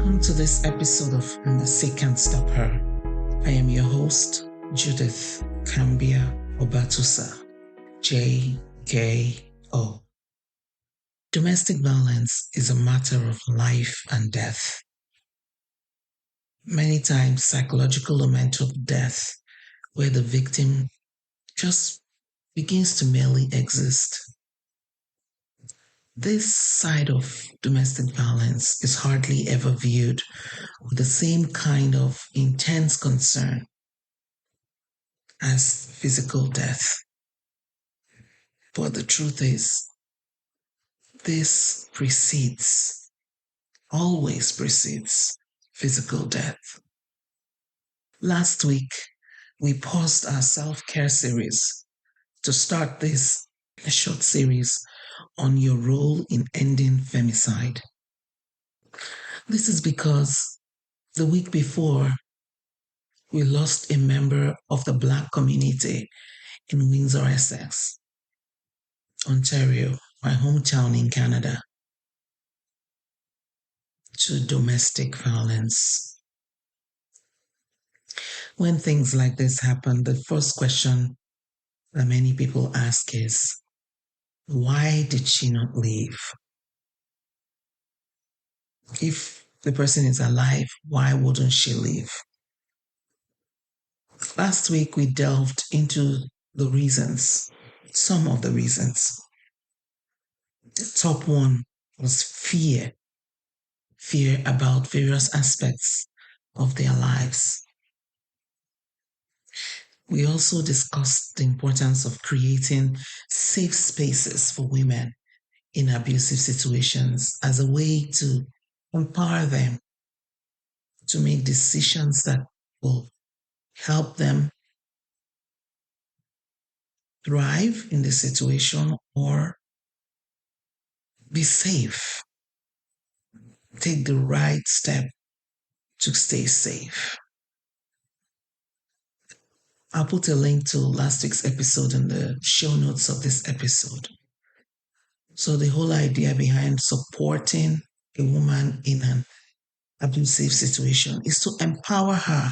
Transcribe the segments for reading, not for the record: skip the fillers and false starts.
Welcome to this episode of Mercy Can't Stop Her. I am your host, Judith Kambia Obatusa, JKO. Domestic violence is a matter of life and death. Many times, psychological or mental death, where the victim just begins to merely exist. This side of domestic violence is hardly ever viewed with the same kind of intense concern as physical death. But the truth is, this always precedes physical death. Last week, we paused our self-care series to start this short series on your role in ending femicide. This is because the week before, we lost a member of the Black community in Windsor, Essex, Ontario, my hometown in Canada, to domestic violence. When things like this happen, the first question that many people ask is, why did she not leave? If the person is alive, why wouldn't she leave? Last week, we delved into the reasons, some of the reasons. The top one was fear about various aspects of their lives. We also discussed the importance of creating safe spaces for women in abusive situations as a way to empower them to make decisions that will help them thrive in the situation or be safe, take the right step to stay safe. I'll put a link to last week's episode in the show notes of this episode. So the whole idea behind supporting a woman in an abusive situation is to empower her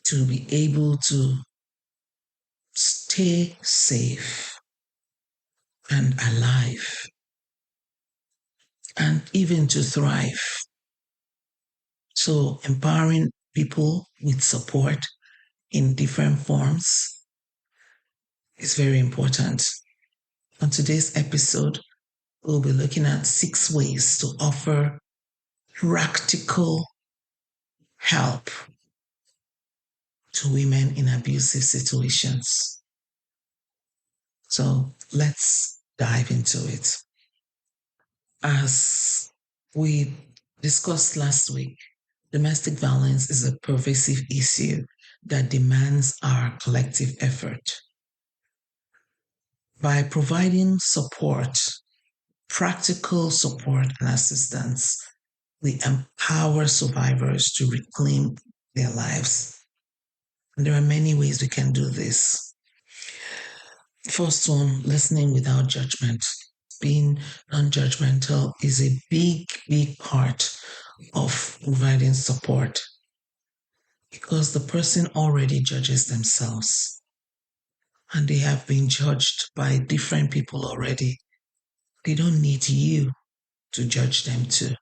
to be able to stay safe and alive and even to thrive. So empowering people with support in different forms is very important. On today's episode, we'll be looking at 6 ways to offer practical help to women in abusive situations. So let's dive into it. As we discussed last week, domestic violence is a pervasive issue that demands our collective effort. By providing support, practical support and assistance, we empower survivors to reclaim their lives. And there are many ways we can do this. First one, listening without judgment. Being non-judgmental is a big part of providing support because the person already judges themselves and they have been judged by different people already. They don't need you to judge them too.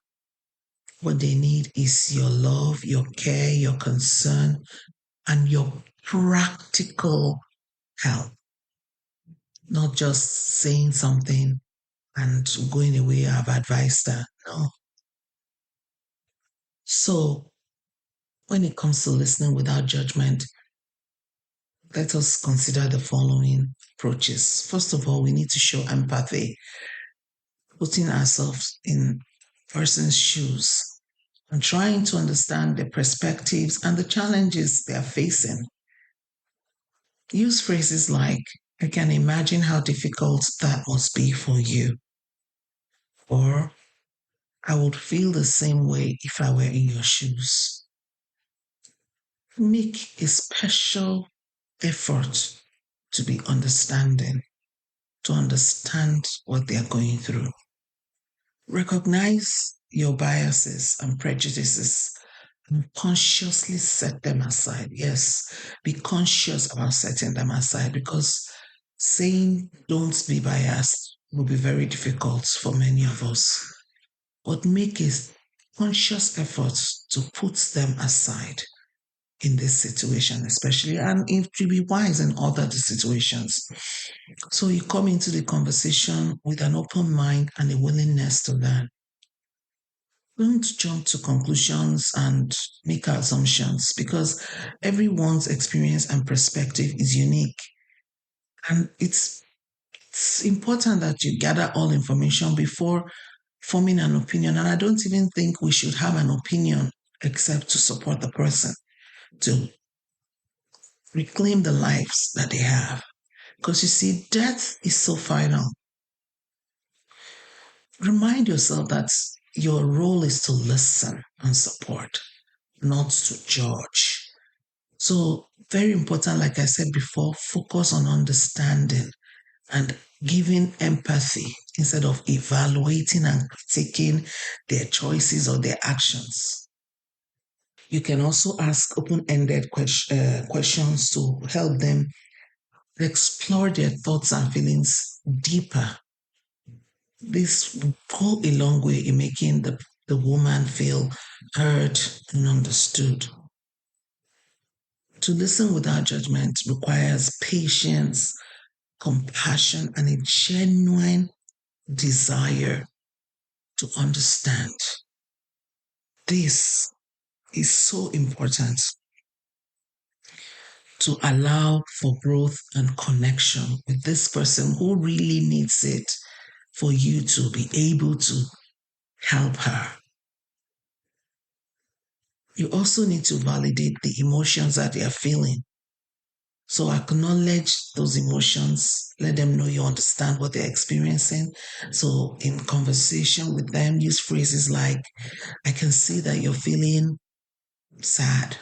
What they need is your love, your care, your concern, and your practical help. Not just saying something and going away, I've advised her. No. So, when it comes to listening without judgment, let us consider the following approaches. First of all, we need to show empathy, putting ourselves in person's shoes and trying to understand their perspectives and the challenges they are facing. Use phrases like, I can imagine how difficult that must be for you. Or, I would feel the same way if I were in your shoes. Make a special effort to be understanding, to understand what they are going through. Recognize your biases and prejudices and consciously set them aside. Yes, be conscious about setting them aside because saying don't be biased will be very difficult for many of us. But make a conscious effort to put them aside in this situation, especially, and it will be wise in other situations. So you come into the conversation with an open mind and a willingness to learn. Don't jump to conclusions and make assumptions because everyone's experience and perspective is unique. And it's important that you gather all information before forming an opinion. And I don't even think we should have an opinion except to support the person, to reclaim the lives that they have. Because you see, death is so final. Remind yourself that your role is to listen and support, not to judge. So, very important, like I said before, focus on understanding and giving empathy instead of evaluating and critiquing their choices or their actions. You can also ask open ended questions to help them explore their thoughts and feelings deeper. This will go a long way in making the woman feel heard and understood. To listen without judgment requires patience, compassion, and a genuine desire to understand. This is so important to allow for growth and connection with this person who really needs it for you to be able to help her. You also need to validate the emotions that they are feeling. So acknowledge those emotions. Let them know you understand what they're experiencing. So in conversation with them, use phrases like, I can see that you're feeling sad,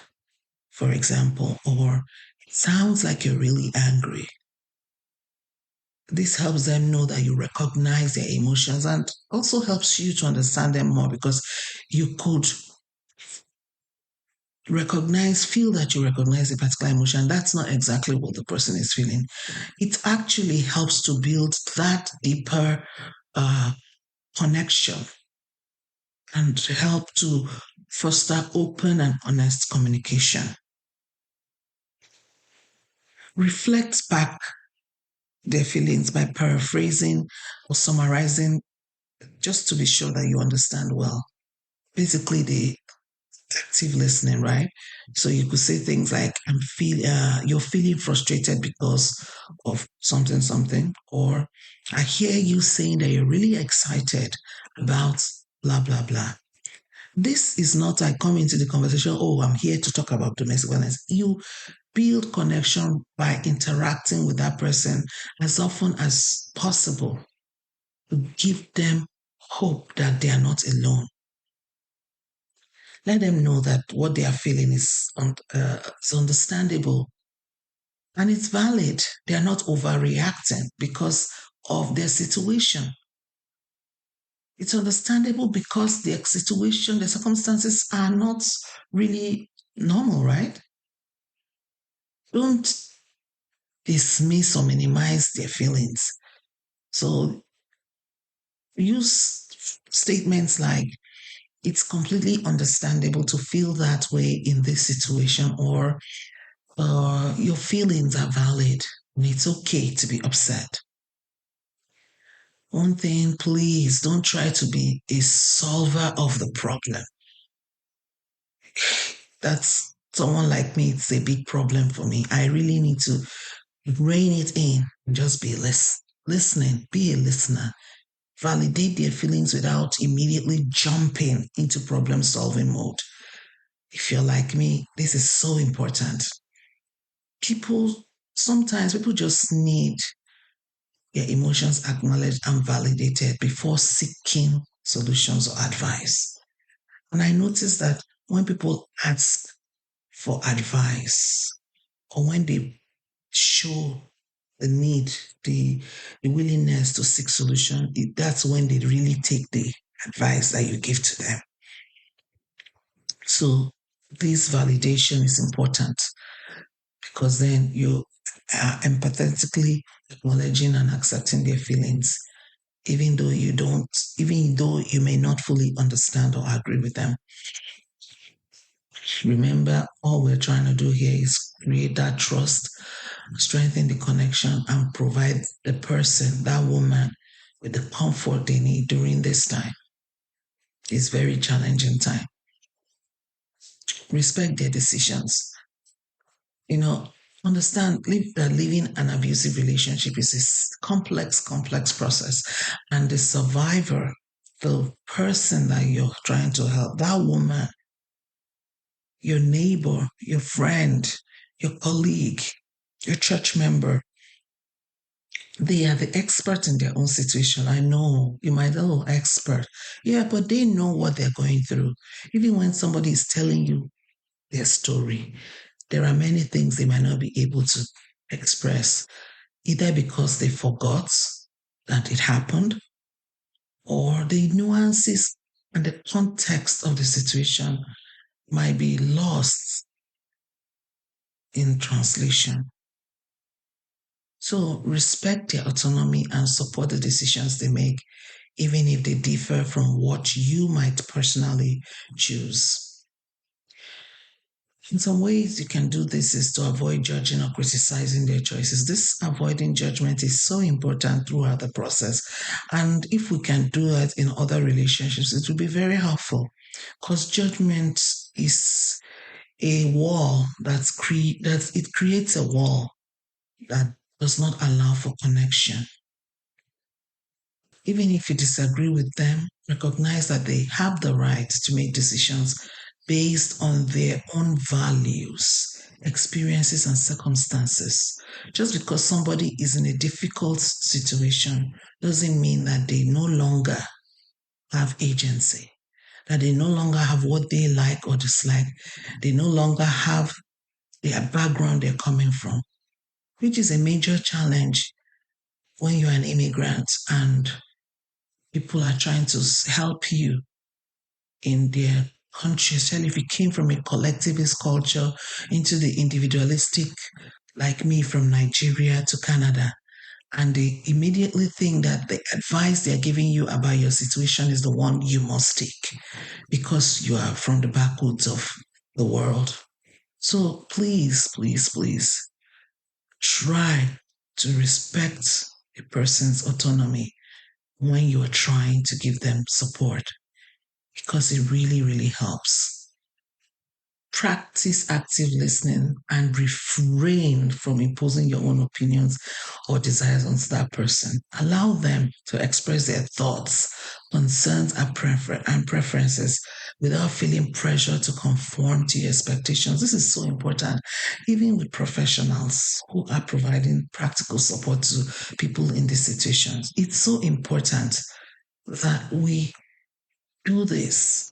for example, or it sounds like you're really angry. This helps them know that you recognize their emotions and also helps you to understand them more because you could feel that you recognize a particular emotion. That's not exactly what the person is feeling. It actually helps to build that deeper uh, connection and to help to foster open and honest communication. Reflect back their feelings by paraphrasing or summarizing just to be sure that you understand well. Basically, the active listening, right? So you could say things like, you're feeling frustrated because of something, something," or I hear you saying that you're really excited about blah, blah, blah. This is not, I come into the conversation, oh, I'm here to talk about domestic violence. You build connection by interacting with that person as often as possible to give them hope that they are not alone. Let them know that what they are feeling is understandable and it's valid. They are not overreacting because of their situation. It's understandable because their situation, their circumstances are not really normal, right? Don't dismiss or minimize their feelings. So use statements like, it's completely understandable to feel that way in this situation, or your feelings are valid and it's okay to be upset. One thing, please don't try to be a solver of the problem. That's someone like me, it's a big problem for me. I really need to rein it in and just be listening, be a listener. Validate their feelings without immediately jumping into problem solving mode. If you're like me, this is so important. People, sometimes people just need their emotions acknowledged and validated before seeking solutions or advice. And I noticed that when people ask for advice or when they show the need, the willingness to seek solution, that's when they really take the advice that you give to them. So this validation is important because then you are empathetically acknowledging and accepting their feelings, even though you don't, even though you may not fully understand or agree with them. Remember, all we're trying to do here is create that trust, strengthen the connection, and provide the person, that woman, with the comfort they need during this time. It's very challenging time. Respect their decisions. You know, understand that living an abusive relationship is a complex process. And the survivor, the person that you're trying to help, that woman, your neighbor, your friend, your colleague, your church member, they are the expert in their own situation. I know you might, oh, expert. Yeah, but they know what they're going through. Even when somebody is telling you their story, there are many things they might not be able to express, either because they forgot that it happened or the nuances and the context of the situation might be lost in translation. So respect their autonomy and support the decisions they make, even if they differ from what you might personally choose. In some ways, you can do this is to avoid judging or criticizing their choices. This avoiding judgment is so important throughout the process. And if we can do it in other relationships, it will be very helpful because judgment is a wall that it creates a wall that does not allow for connection. Even if you disagree with them, recognize that they have the right to make decisions based on their own values, experiences, and circumstances. Just because somebody is in a difficult situation doesn't mean that they no longer have agency, that they no longer have what they like or dislike, they no longer have their background they're coming from, which is a major challenge when you're an immigrant and people are trying to help you in their country, especially if you came from a collectivist culture into the individualistic, like me from Nigeria to Canada. And they immediately think that the advice they're giving you about your situation is the one you must take because you are from the backwoods of the world. So please try to respect a person's autonomy when you are trying to give them support because it really helps. Practice active listening and refrain from imposing your own opinions or desires onto that person. Allow them to express their thoughts, concerns, and preferences without feeling pressure to conform to your expectations. This is so important, even with professionals who are providing practical support to people in these situations. It's so important that we do this.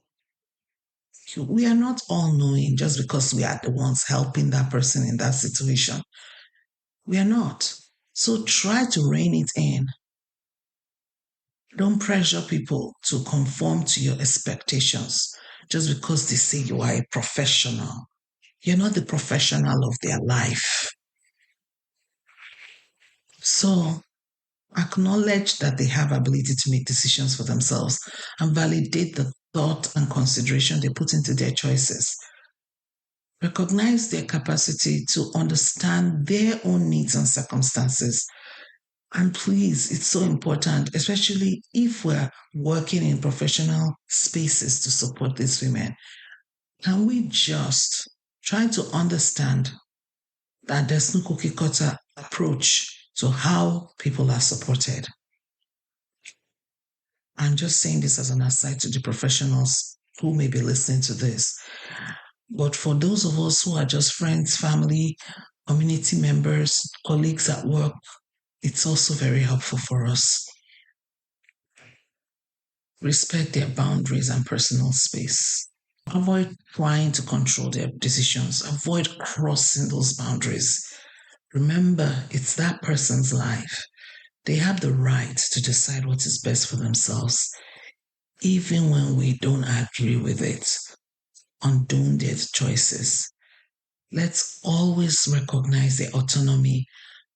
We are not all knowing just because we are the ones helping that person in that situation. We are not. So try to rein it in. Don't pressure people to conform to your expectations just because they say you are a professional. You're not the professional of their life. So acknowledge that they have ability to make decisions for themselves and validate the thought and consideration they put into their choices. Recognize their capacity to understand their own needs and circumstances. And please, it's so important, especially if we're working in professional spaces to support these women. Can we just try to understand that there's no cookie cutter approach to how people are supported? I'm just saying this as an aside to the professionals who may be listening to this. But for those of us who are just friends, family, community members, colleagues at work, it's also very helpful for us. Respect their boundaries and personal space. Avoid trying to control their decisions. Avoid crossing those boundaries. Remember, it's that person's life. They have the right to decide what is best for themselves. even when we don't agree with it, undo their choices. Let's always recognize their autonomy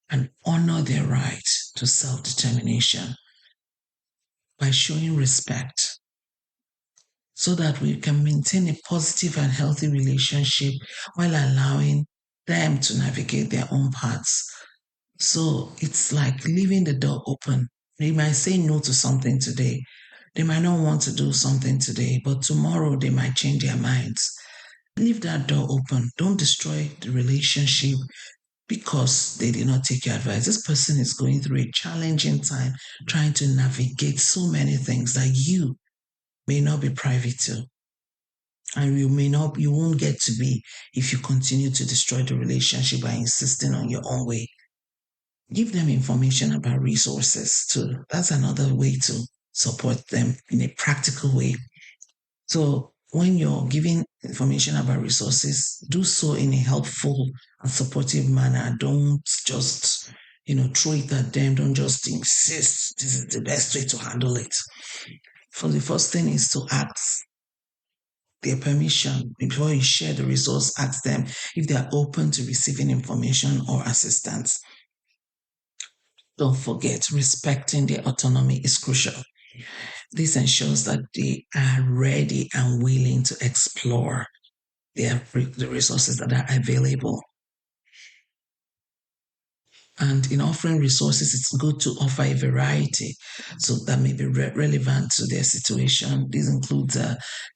and honor their right to self determination by showing respect so that we can maintain a positive and healthy relationship while allowing them to navigate their own paths. So it's like leaving the door open. They might say no to something today. They might not want to do something today, but tomorrow they might change their minds. Leave that door open. Don't destroy the relationship because they did not take your advice. This person is going through a challenging time trying to navigate so many things that you may not be privy to. And you won't get to be if you continue to destroy the relationship by insisting on your own way. Give them information about resources too. That's another way to support them in a practical way. So when you're giving information about resources, do so in a helpful and supportive manner. Don't just, throw it at them. Don't just insist this is the best way to handle it. So the first thing is to ask their permission before you share the resource. Ask them if they are open to receiving information or assistance. Don't forget, respecting their autonomy is crucial. This ensures that they are ready and willing to explore the resources that are available. And in offering resources, it's good to offer a variety so that may be relevant to their situation. These include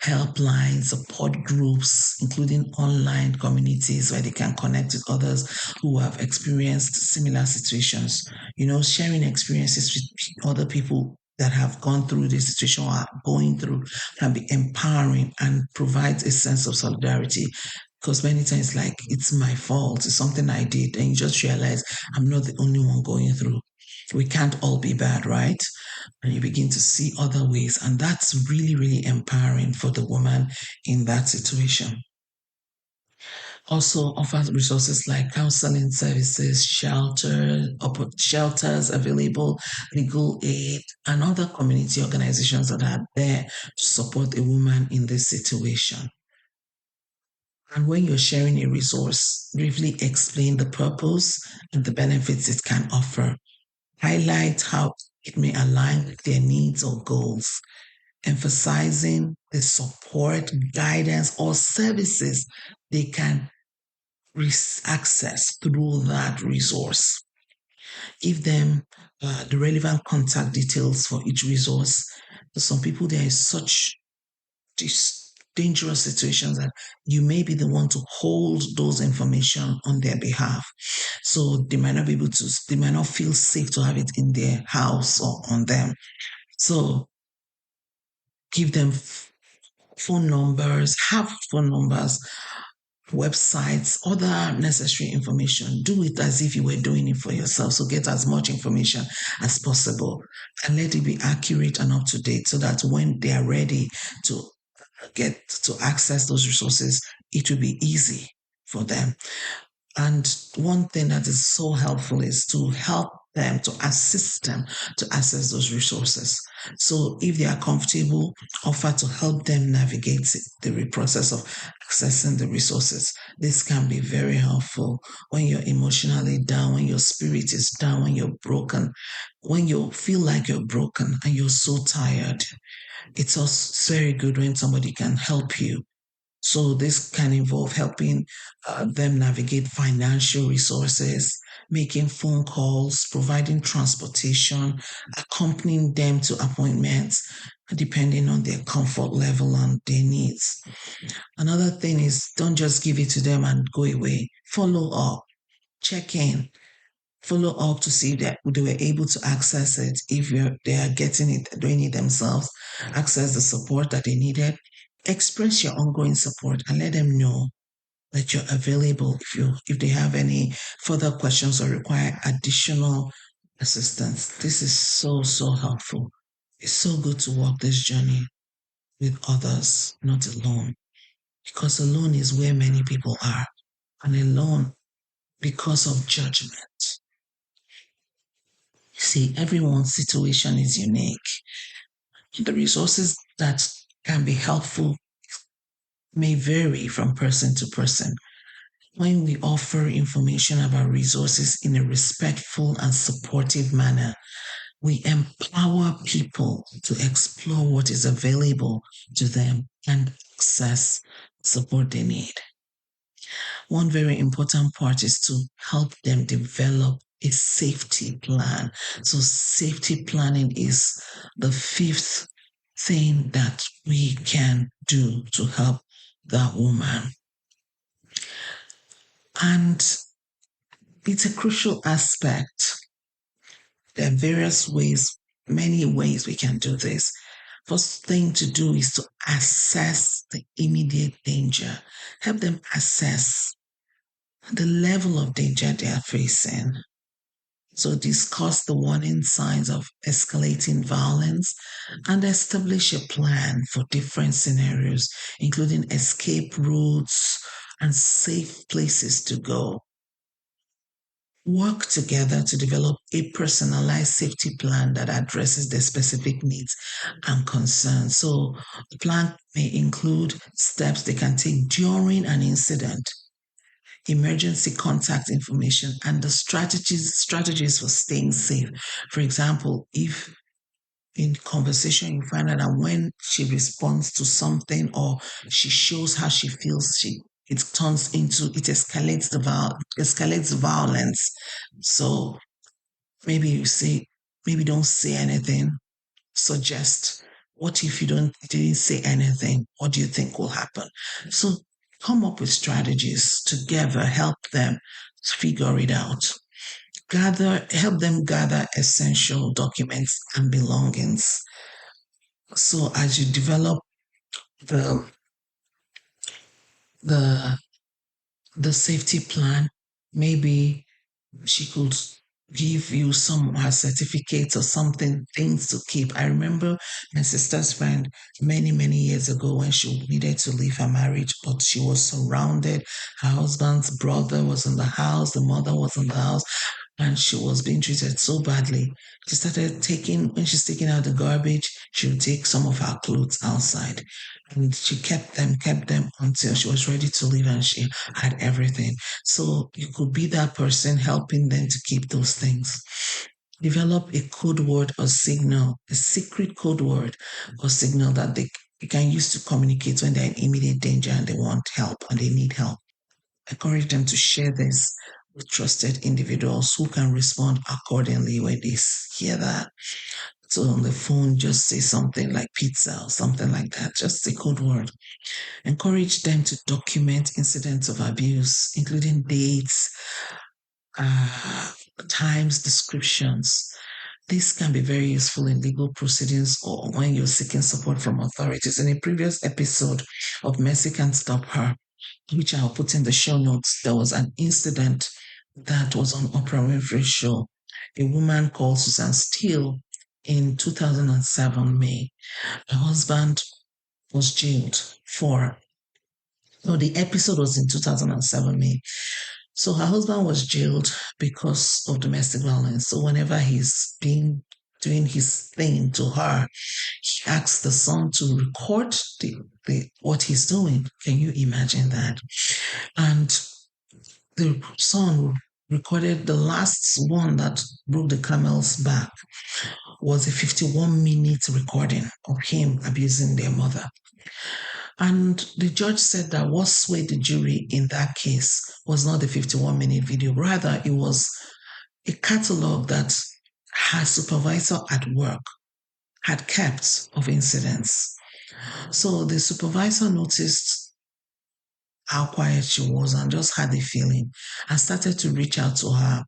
helplines, support groups, including online communities where they can connect with others who have experienced similar situations. Sharing experiences with other people that have gone through this situation or are going through can be empowering and provides a sense of solidarity. Because many times, like, it's my fault, it's something I did, and you just realize I'm not the only one going through. We can't all be bad, right? And you begin to see other ways. And that's really, really empowering for the woman in that situation. Also offers resources like counseling services, shelters available, legal aid, and other community organizations that are there to support a woman in this situation. And when you're sharing a resource, briefly explain the purpose and the benefits it can offer. Highlight how it may align with their needs or goals, emphasizing the support, guidance, or services they can access through that resource. Give them the relevant contact details for each resource. For some people, there is such dangerous situations that you may be the one to hold those information on their behalf. So they might not be able to, they might not feel safe to have it in their house or on them. So give them phone numbers, have phone numbers, websites, other necessary information. Do it as if you were doing it for yourself. So get as much information as possible and let it be accurate and up to date so that when they are ready to get to access those resources, it will be easy for them. And one thing that is so helpful is to help them, to assist them to access those resources. So if they are comfortable, offer to help them navigate the process of accessing the resources. This can be very helpful when you're emotionally down, when your spirit is down, when you're broken, when you feel like you're broken and you're so tired. It's also very good when somebody can help you. So this can involve helping them navigate financial resources, making phone calls, providing transportation, accompanying them to appointments, depending on their comfort level and their needs. Another thing is don't just give it to them and go away. Follow up, check in, follow up to see that they were able to access it, if they are getting it, doing it themselves, access the support that they needed. Express your ongoing support and let them know that you're available if they have any further questions or require additional assistance. This is so helpful. It's so good to walk this journey with others, not alone, because alone is where many people are, and alone because of judgment. See, everyone's situation is unique. The resources that can be helpful may vary from person to person. When we offer information about resources in a respectful and supportive manner, we empower people to explore what is available to them and access support they need. One very important part is to help them develop a safety plan. So, safety planning is the fifth thing that we can do to help that woman. And it's a crucial aspect. There are various ways, many ways we can do this. First thing to do is to assess the immediate danger. Help them assess the level of danger they are facing. So discuss the warning signs of escalating violence and establish a plan for different scenarios, including escape routes and safe places to go. Work together to develop a personalized safety plan that addresses their specific needs and concerns. So the plan may include steps they can take during an incident, emergency contact information, and the strategies for staying safe. For example, if in conversation you find out that when she responds to something or she shows how she feels, she it turns into it escalates escalates violence. So maybe you say, maybe don't say anything. Suggest, what if you didn't say anything? What do you think will happen? So come up with strategies together, help them figure it out. Help them gather essential documents and belongings. So as you develop the the the safety plan, maybe she could give you some her certificates or something, things to keep. I remember my sister's friend many years ago when she needed to leave her marriage, but she was surrounded. Her husband's brother was in the house, the mother was in the house, and she was being treated so badly. She started taking, when she's taking out the garbage, she would take some of her clothes outside. And she kept them until she was ready to leave and she had everything. So you could be that person helping them to keep those things. Develop a code word or signal, a secret code word or signal that they can use to communicate when they're in immediate danger and they want help and they need help. Encourage them to share this with trusted individuals who can respond accordingly when they hear that. So on the phone, just say something like pizza or something like that, just a code word. Encourage them to document incidents of abuse, including dates, uh, times, descriptions. This can be very useful in legal proceedings or when you're seeking support from authorities. In a previous episode of Mercy Can't Stop Her, which I'll put in the show notes, there was an incident that was on Oprah Winfrey's show. A woman called Susan Steele in 2007 May. Her husband was jailed for, no, the episode was in 2007 May. So her husband was jailed because of domestic violence. So whenever he's been doing his thing to her, he asks the son to record what he's doing. Can you imagine that? And the son recorded the last one that broke the camel's back was a 51-minute recording of him abusing their mother. And the judge said that what swayed the jury in that case was not the 51-minute video, rather, it was a catalog that her supervisor at work had kept of incidents. So the supervisor noticed how quiet she was and just had a feeling and started to reach out to her,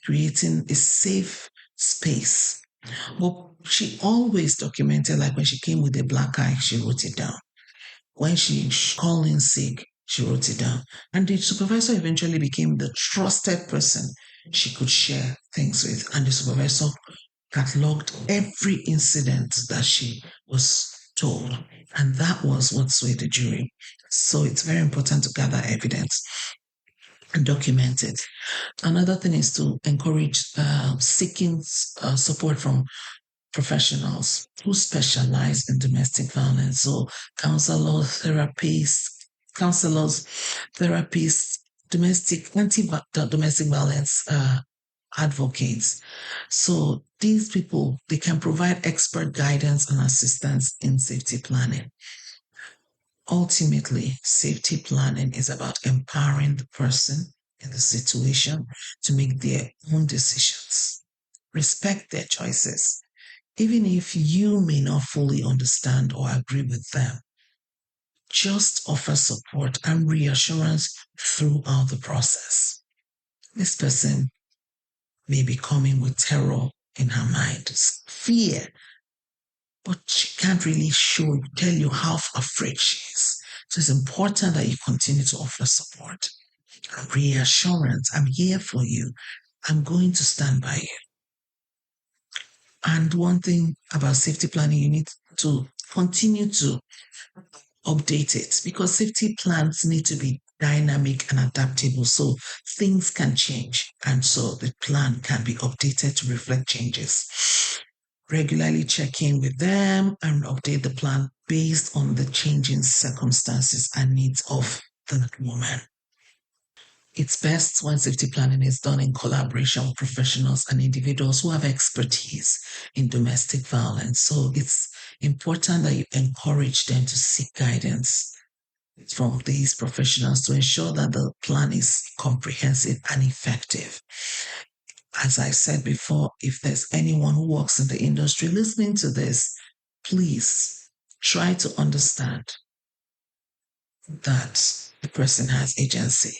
creating a safe space. But she always documented, like when she came with a black eye, she wrote it down. When she called in sick, she wrote it down. And the supervisor eventually became the trusted person she could share things with. And the supervisor cataloged every incident that she was told. And that was what swayed the jury. So it's very important to gather evidence and document it. Another thing is to encourage seeking support from professionals who specialize in domestic violence. So counselors, therapists, counselors, therapists, domestic anti-domestic violence advocates. So these people, they can provide expert guidance and assistance in safety planning. Ultimately, safety planning is about empowering the person in the situation to make their own decisions, respect their choices, even if you may not fully understand or agree with them. Just offer support and reassurance throughout the process. This person may be coming with terror in her mind, fear, but she can't really tell you how afraid she is. So it's important that you continue to offer support and reassurance. I'm here for you. I'm going to stand by you. And one thing about safety planning, you need to continue to update it because safety plans need to be dynamic and adaptable. So things can change. And so the plan can be updated to reflect changes. Regularly check in with them and update the plan based on the changing circumstances and needs of the woman. It's best when safety planning is done in collaboration with professionals and individuals who have expertise in domestic violence. So it's important that you encourage them to seek guidance from these professionals to ensure that the plan is comprehensive and effective. As I said before, if there's anyone who works in the industry listening to this, please try to understand that the person has agency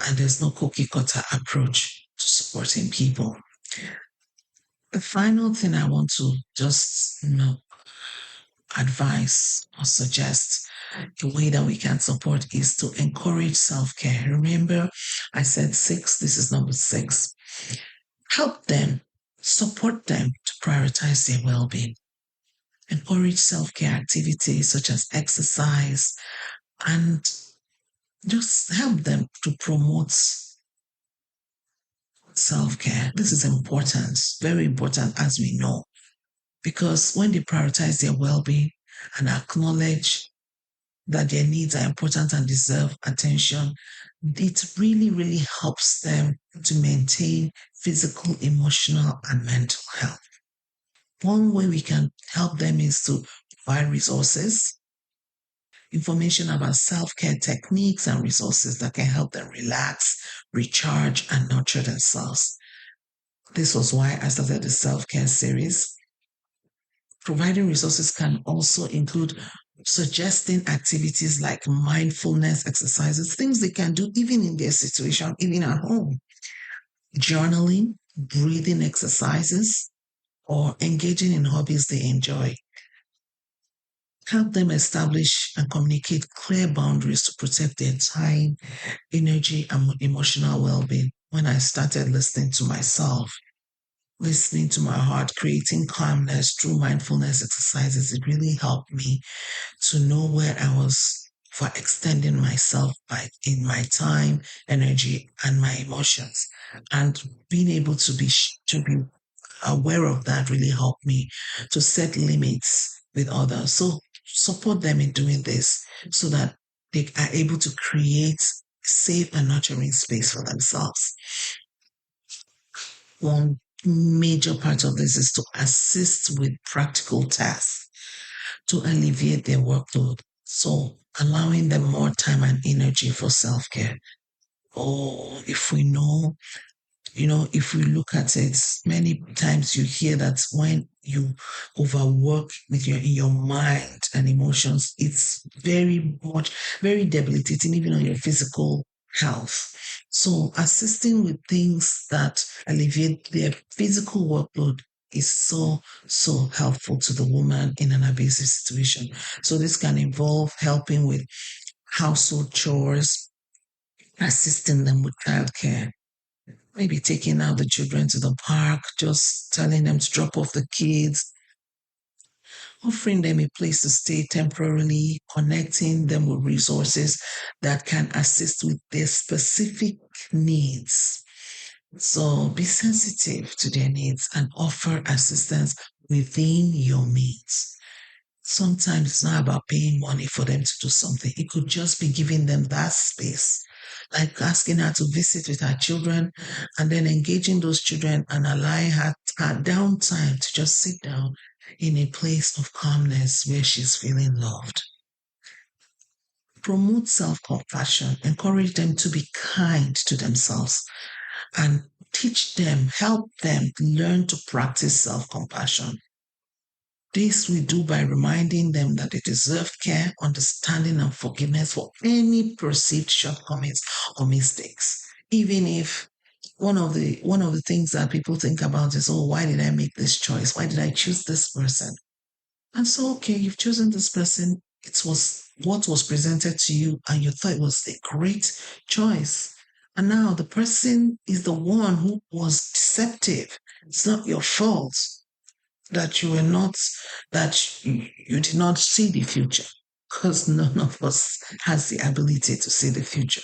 and there's no cookie cutter approach to supporting people. The final thing I want to just advise or suggest a way that we can support is to encourage self-care. Remember, I said six, this is number six. Help them, support them to prioritize their well-being. Encourage self-care activities such as exercise and just help them to promote self-care. This is important, very important as we know, because when they prioritize their well-being and acknowledge that their needs are important and deserve attention, it really, really helps them to maintain physical, emotional, and mental health. One way we can help them is to provide resources, information about self-care techniques and resources that can help them relax, recharge, and nurture themselves. This was why I started the self-care series. Providing resources can also include suggesting activities like mindfulness exercises, things they can do even in their situation, even at home, journaling, breathing exercises, or engaging in hobbies they enjoy. Help them establish and communicate clear boundaries to protect their time, energy, and emotional well-being. When I started listening to myself, listening to my heart, creating calmness through mindfulness exercises, it really helped me to know where I was for extending myself in my time, energy, and my emotions. And being able to be aware of that really helped me to set limits with others. So support them in doing this so that they are able to create safe and nurturing space for themselves. One major part of this is to assist with practical tasks to alleviate their workload. So allowing them more time and energy for self-care. Or if we know, if we look at it, many times you hear that when you overwork in your mind and emotions, it's very debilitating, even on your physical health. So assisting with things that alleviate their physical workload is so helpful to the woman in an abusive situation. So this can involve helping with household chores, assisting them with childcare, maybe taking out the children to the park, just telling them to drop off the kids, offering them a place to stay temporarily, connecting them with resources that can assist with their specific needs. So be sensitive to their needs and offer assistance within your means. Sometimes it's not about paying money for them to do something. It could just be giving them that space, like asking her to visit with her children and then engaging those children and allowing her downtime to just sit down in a place of calmness where she's feeling loved. Promote self compassion, encourage them to be kind to themselves, and teach them, help them learn to practice self compassion. This we do by reminding them that they deserve care, understanding, and forgiveness for any perceived shortcomings or mistakes. Even if one of the things that people think about is, oh, why did I make this choice? Why did I choose this person? And so, okay, you've chosen this person. It was what was presented to you, and you thought it was a great choice. And now the person is the one who was deceptive. It's not your fault that you were not, that you did not see the future, because none of us has the ability to see the future.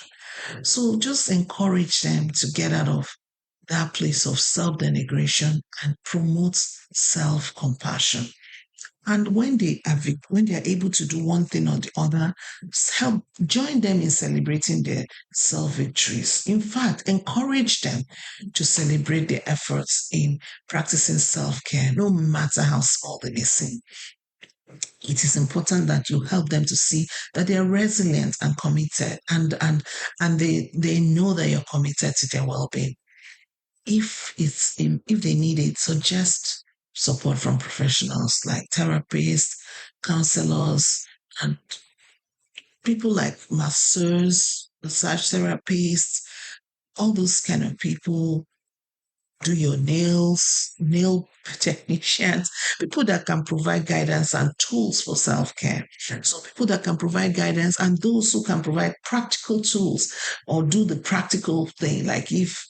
So just encourage them to get out of that place of self-denigration and promote self-compassion. And when they are able to do one thing or the other, help join them in celebrating their self victories. In fact, encourage them to celebrate their efforts in practicing self care, no matter how small they may seem. It is important that you help them to see that they are resilient and committed, and they know that you're committed to their well being. If they need it, suggest support from professionals like therapists, counselors, and people like masseurs, massage therapists, all those kind of people. Do your nails, nail technicians, people that can provide guidance and tools for self-care. So people that can provide guidance and those who can provide practical tools or do the practical thing, like if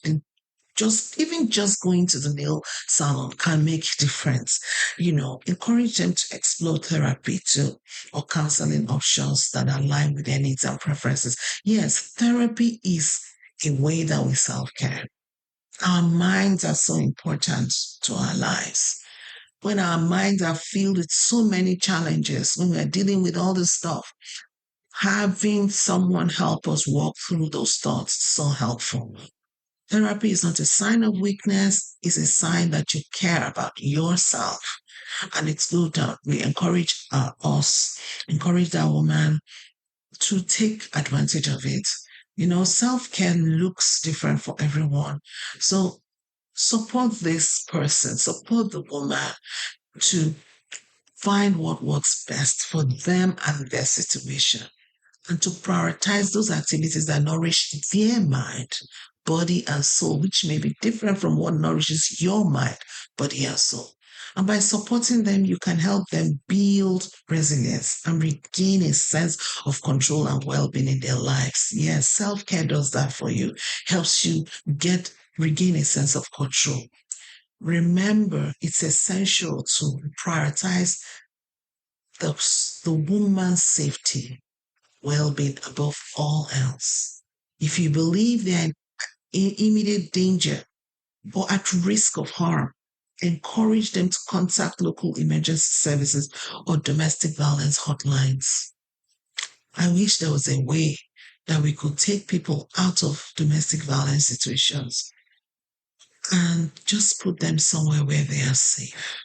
just going to the nail salon can make a difference. Encourage them to explore therapy too, or counseling options that align with their needs and preferences. Yes, therapy is a way that we self-care. Our minds are so important to our lives. When our minds are filled with so many challenges, when we're dealing with all this stuff, having someone help us walk through those thoughts is so helpful. Therapy is not a sign of weakness, it's a sign that you care about yourself. And it's good that we encourage that woman to take advantage of it. Self care looks different for everyone. So support this person, support the woman to find what works best for them and their situation, and to prioritize those activities that nourish their mind, body, and soul, which may be different from what nourishes your mind, body, and soul. And by supporting them, you can help them build resilience and regain a sense of control and well being in their lives. Yes, self care does that for you, helps you regain a sense of control. Remember, it's essential to prioritize the woman's safety, well-being above all else. If you believe they're in immediate danger or at risk of harm, encourage them to contact local emergency services or domestic violence hotlines. I wish there was a way that we could take people out of domestic violence situations and just put them somewhere where they are safe.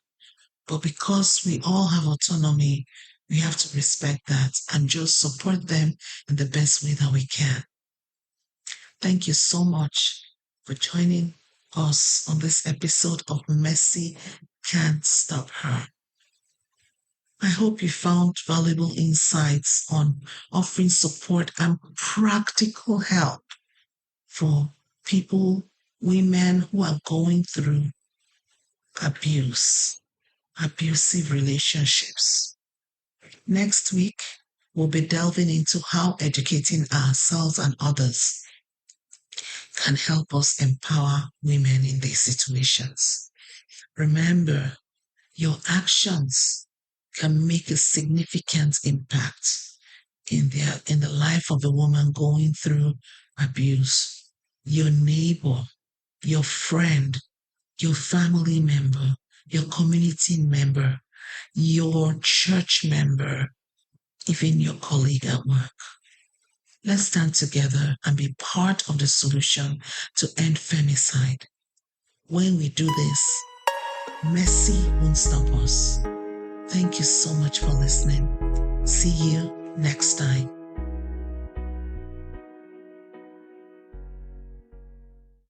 But because we all have autonomy, we have to respect that and just support them in the best way that we can. Thank you so much for joining us on this episode of Mercy Can't Stop Her. I hope you found valuable insights on offering support and practical help for people, women who are going through abusive relationships. Next week, we'll be delving into how educating ourselves and others can help us empower women in these situations. Remember, your actions can make a significant impact in the life of a woman going through abuse. Your neighbor, your friend, your family member, your community member, your church member, even your colleague at work. Let's stand together and be part of the solution to end femicide. When we do this, mercy won't stop us. Thank you so much for listening. See you next time.